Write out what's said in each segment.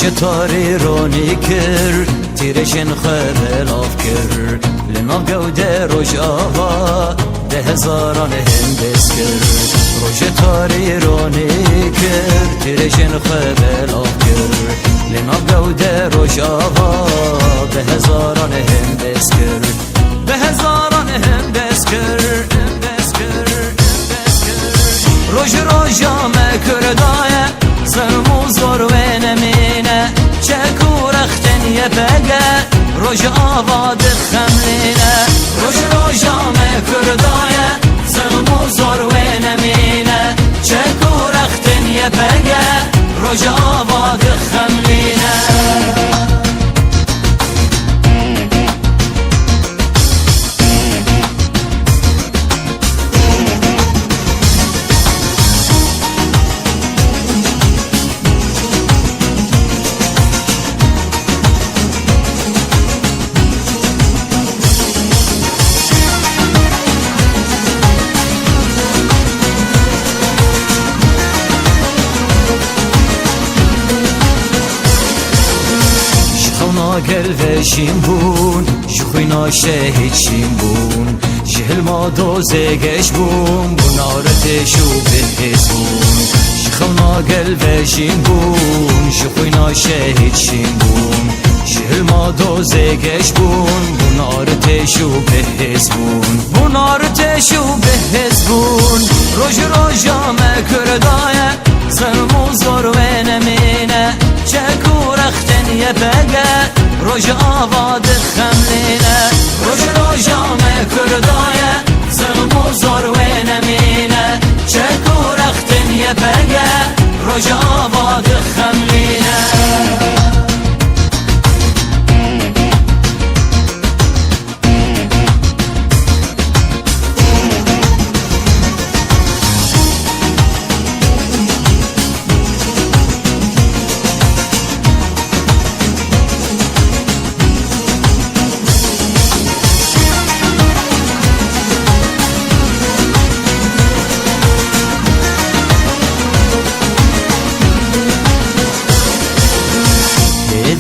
تاری رونی کر تیرشن خبلاف کر لناف گوده روش آوا 10,000 هندس کر روش تاری رونی کر تیرشن خبلاف کر لناف گوده روش آوا 10,000 هندس کر 10,000 هندس کر روش روشا مکردایه سرمو زور و نمینه چکو رختن یه بگه روش آواد خملینه روش روشا مکردایه سرمو زور و نمینه چکو رختن یه بگه روش آواد خملینه گل وشیم بون جخوینا شهید شیم بون جهل ما دوزگش بون بنارتشو بهز بون شخونا گل وشیم بون جخوینا شهید شیم بون جهل ما دوزگش بون بنارتشو بهز بون بنارتشو بهز بون روش روشا مکردایه سرمو زور و نمینه چکو رختن یه بگه روش آواد خملینه روش روشا مکردایه سرمو زور و نمینه چکو رختن یه بگه روش آواد خملینه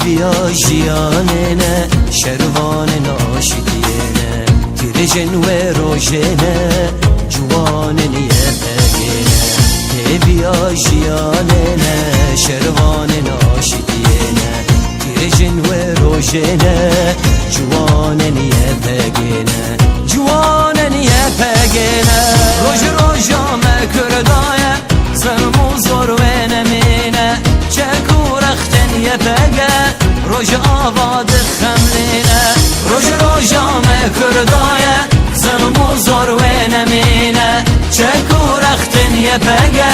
بیا جیانه شروان ناشدینه تیرجن و روشنه جوان نیه بگینه بیا جیانه شروان ناشدینه تیرجن و روشنه جوان نیه بگینه جوان نیه بگینه روش روشا مکردایه سرمو زور و نمینه چکو رختن یه بگه روش آواد خملینه روش روشا مکردایه سرمو زور و نمینه چکو رختن یه بگه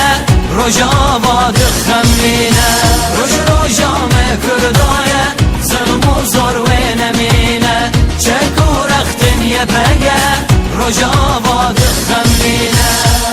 روش آواد خملینه روش روشا مکردایه سرمو زور و نمینه چکو رختن یه بگه روش آواد خملینه